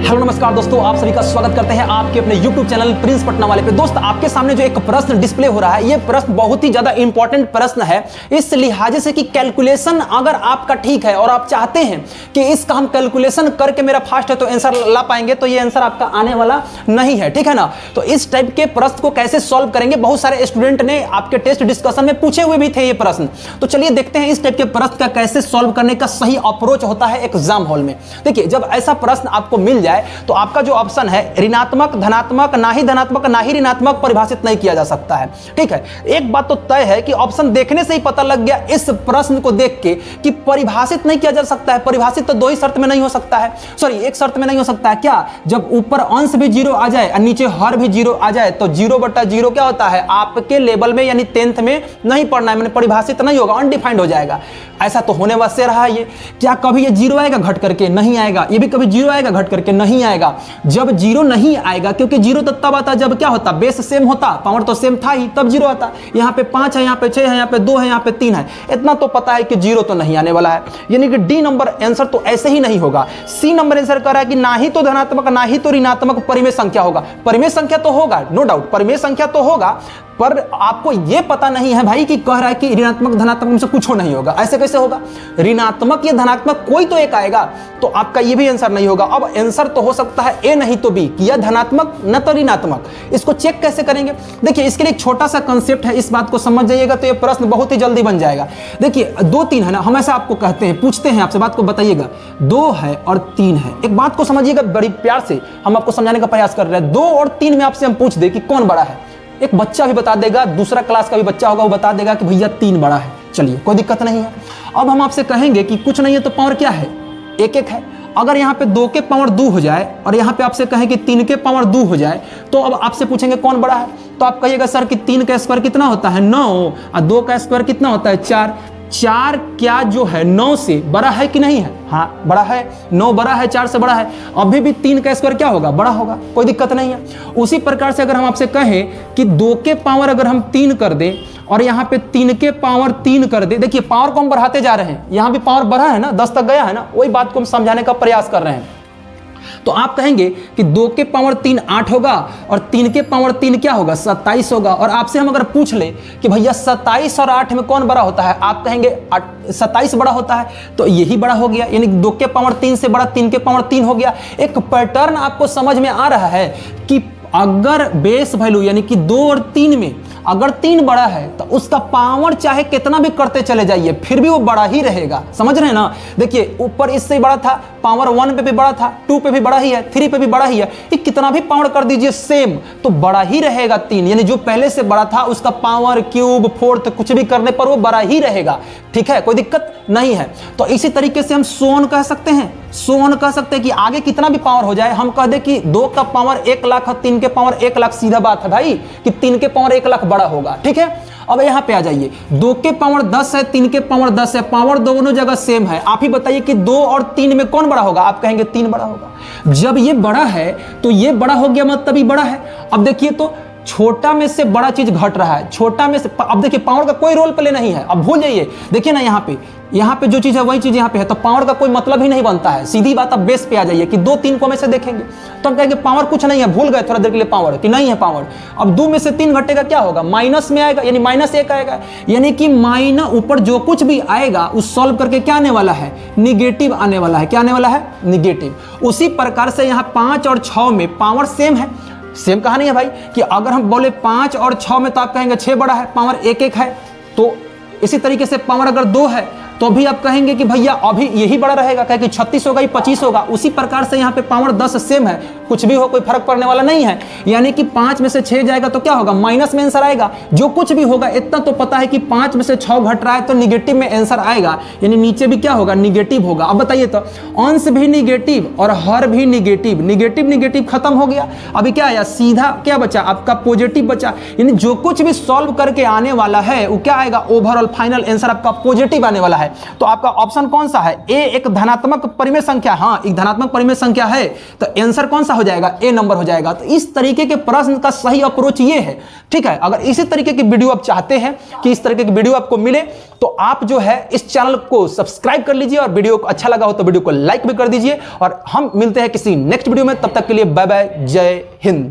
Hello नमस्कार दोस्तों, आप सभी का स्वागत करते हैं आपके अपने YouTube चैनल प्रिंस पटना वाले पे। दोस्त, आपके सामने जो एक प्रश्न डिस्प्ले हो रहा है, ये प्रश्न बहुत ही ज्यादा इंपॉर्टेंट प्रश्न है इस लिहाजे से कि कैलकुलेशन अगर आपका ठीक है और आप चाहते हैं कि इसका हम कैलकुलेशन करके मेरा फास्ट है तो आंसर ला पाएंगे, तो ये आंसर आपका आने वाला नहीं है, ठीक है ना। तो इस टाइप के प्रश्न को कैसे सॉल्व करेंगे, बहुत सारे स्टूडेंट ने आपके टेस्ट डिस्कशन में पूछे हुए भी थे ये प्रश्न। तो चलिए देखते हैं इस टाइप के प्रश्न का कैसे सॉल्व करने का सही अप्रोच होता है एग्जाम हॉल में। देखिए, जब ऐसा प्रश्न आपको मिल जाए तो आपका जो ऑप्शन है ऋणात्मक, धनात्मक, ना ही धनात्मक ना ही ऋणात्मक परिभाषित नहीं किया जा सकता है, ठीक है। एक बात तो तय है कि ऑप्शन देखने से ही पता लग गया इस प्रश्न को देख के कि परिभाषित नहीं किया जा सकता है। परिभाषित तो दो ही शर्त में नहीं हो सकता है, सॉरी एक शर्त में नहीं हो सकता है। क्या? जब ऊपर अंश भी जीरो आ जाए और नीचे हर भी जीरो आ जाए तो 0/0 क्या होता है, आपके लेवल में यानी 10th में नहीं पढ़ना है, मैंने परिभाषित नहीं होगा, अनडिफाइंड हो जाएगा। ऐसा तो होने वास्ते रहा ये। क्या कभी ये जीरो आएगा घट करके? नहीं आएगा। ये भी कभी जीरो आएगा घट करके? नहीं आएगा। जब जीरो नहीं आएगा, क्योंकि जीरो तो तब आता जब क्या होता, बेस सेम होता, पावर तो सेम था ही, तब जीरो आता। यहाँ पे 5 है, यहाँ पे 6 है, यहाँ पे 2 है, यहाँ पे 3 है, इतना तो पता है कि जीरो तो नहीं आने वाला है। यानी कि डी नंबर आंसर तो ऐसे ही नहीं होगा। सी नंबर आंसर कर रहा है कि ना ही तो धनात्मक ना ही तो ऋणात्मक परिमेय संख्या होगा। परिमेय संख्या तो होगा, नो डाउट, परिमेय संख्या तो होगा, पर आपको यह पता नहीं है भाई कि कह रहा है कि ऋणात्मक धनात्मक में से कुछ नहीं होगा। ऐसे कैसे होगा? ऋणात्मक या धनात्मक कोई तो एक आएगा, तो आपका ये भी आंसर नहीं होगा। अब आंसर तो हो सकता है ए नहीं तो बी, या धनात्मक न तो ऋणात्मक। इसको चेक कैसे करेंगे? देखिए, इसके लिए एक छोटा सा कंसेप्ट है, इस बात को समझ जाइएगा तो ये प्रश्न बहुत ही जल्दी बन जाएगा। देखिए 2 3 है ना, हमेशा आपको कहते हैं, पूछते हैं आपसे, बात को बताइएगा। 2 है और 3 है, एक बात को समझिएगा, बड़ी प्यार से हम आपको समझाने का प्रयास कर रहे हैं। 2 और 3 में आपसे हम पूछ दे कि कौन बड़ा है, एक बच्चा भी बता देगा, दूसरा क्लास का भी बच्चा होगा वो बता देगा कि भैया 3 बड़ा है। चलिए, कोई दिक्कत नहीं है। अब हम आपसे कहेंगे कि कुछ नहीं है तो पावर क्या है, 1 है। अगर यहाँ पे 2 के पावर 2 हो जाए और यहाँ पे आपसे कहें कि 3 के पावर 2 हो जाए, तो अब आपसे पूछेंगे कौन बड़ा है, तो आप कहिएगा सर कि 3 का स्क्वायर कितना होता है 9 और 2 का स्क्वायर कितना होता है 4। 4 क्या जो है 9 से बड़ा है कि नहीं है? हाँ बड़ा है, 9 बड़ा है, 4 से बड़ा है। अभी भी 3 का स्क्वायर क्या होगा, बड़ा होगा, कोई दिक्कत नहीं है। उसी प्रकार से अगर हम आपसे कहें कि 2 के पावर अगर हम 3 कर दें और यहाँ पे 3 के पावर 3 कर दे, देखिए पावर को हम बढ़ाते जा रहे हैं, यहाँ भी पावर बढ़ा है ना, 10 तक गया है ना, वही बात को हम समझाने का प्रयास कर रहे हैं। तो आप कहेंगे कि 2 के पावर 3 8 होगा और 3 के पावर 3 क्या होगा 27 होगा। और आपसे हम अगर पूछ ले कि भैया 27 और 8 में कौन बड़ा होता है, आप कहेंगे 27 बड़ा होता है, तो यही बड़ा हो गया, यानी 2 के पावर 3 से बड़ा 3 के पावर 3 हो गया। एक पैटर्न आपको समझ में आ रहा है कि अगर बेस वैल्यू यानी कि 2 और 3 में अगर 3 बड़ा है तो उसका पावर चाहे कितना भी करते चले जाइए फिर भी वो बड़ा ही रहेगा, समझ रहे हैं ना। देखिए ऊपर इससे बड़ा था, पावर 1 पे भी बड़ा था, 2 पे भी बड़ा ही है, 3 पे भी बड़ा ही है, ये कितना भी पावर कर दीजिए सेम तो बड़ा ही रहेगा 3, यानी जो पहले से बड़ा था उसका पावर क्यूब फोर्थ कुछ भी करने पर वो बड़ा ही रहेगा, ठीक है, कोई दिक्कत नहीं है। तो इसी तरीके से हम सोन कह सकते हैं, सोन कह सकते हैं कि आगे कितना भी पावर हो जाए, हम कह दे कि 2 का पावर 1 लाख और 3 के पावर 1 लाख, सीधा बात है भाई कि 3 के पावर 1 लाख बड़ा होगा, ठीक है। अब यहाँ पे आ जाइए, 2 के पावर 10 है, 3 के पावर 10 है, पावर दोनों जगह सेम है। आप ही बताइए कि 2 और 3 में कौन बड़ा होगा, आप कहेंगे 3 बड़ा होगा। जब ये बड़ा है तो ये बड़ा हो गया, मतलब ये बड़ा है। अब देखिए तो छोटा में से बड़ा चीज घट रहा है, छोटा में से, अब देखिए पावर का कोई रोल प्ले नहीं है, अब भूल जाइए। देखिए ना यहाँ पे जो चीज है वही चीज यहाँ पे है, तो पावर का कोई मतलब ही नहीं बनता है। सीधी बात, अब बेस पे आ जाइए कि 2 3 को में से देखेंगे तो हम कहेंगे पावर कुछ नहीं है, भूल गए थोड़ा देर के लिए पावर कि नहीं है पावर। अब 2 में से 3 घटेगा क्या होगा, माइनस में आएगा, यानी -1 आएगा, यानी कि माइनस ऊपर जो कुछ भी आएगा उस सॉल्व करके क्या आने वाला है, निगेटिव आने वाला है। क्या आने वाला है, निगेटिव। उसी प्रकार से यहाँ 5 और 6 में पावर सेम है, सेम कहानी है भाई कि अगर हम बोले 5 और 6 में तो आप कहेंगे 6 बड़ा है, पावर 1 1 है। तो इसी तरीके से पावर अगर 2 है तो भी आप कहेंगे कि भैया अभी यही बड़ा रहेगा, कहे कि 36 होगा, 25 होगा। उसी प्रकार से यहाँ पे पावर 10 सेम है, कुछ भी हो कोई फर्क पड़ने वाला नहीं है। यानी कि 5 में से 6 जाएगा तो क्या होगा, माइनस में आंसर आएगा। जो कुछ भी होगा इतना तो पता है कि 5 में से 6 घट रहा है तो निगेटिव में आंसर आएगा, यानी नीचे भी क्या होगा, निगेटिव होगा। अब बताइए तो अंश भी निगेटिव और हर भी निगेटिव, निगेटिव निगेटिव खत्म हो गया। अभी क्या आया, सीधा क्या बचा, आपका पॉजिटिव बचा। यानी जो कुछ भी सॉल्व करके आने वाला है वो क्या आएगा, ओवरऑल फाइनल आंसर आपका पॉजिटिव आने वाला है। है तो आपका ऑप्शन कौन सा है? ए एक धनात्मक परिमेय संख्या, हाँ एक धनात्मक परिमेय संख्या है तो आंसर कौन सा हो जाएगा? ए नंबर हो जाएगा। तो इस तरीके के प्रश्न का सही अप्रोच ये है, ठीक है। अगर इसी तरीके की वीडियो आप चाहते हैं कि इस तरीके की वीडियो आपको मिले तो आप जो है इस चैनल को सब्सक्राइब कर लीजिए और वीडियो को अच्छा लगा हो तो वीडियो को लाइक भी कर दीजिए और हम मिलते हैं किसी नेक्स्ट वीडियो में। तब तक के लिए बाय बाय, जय हिंद।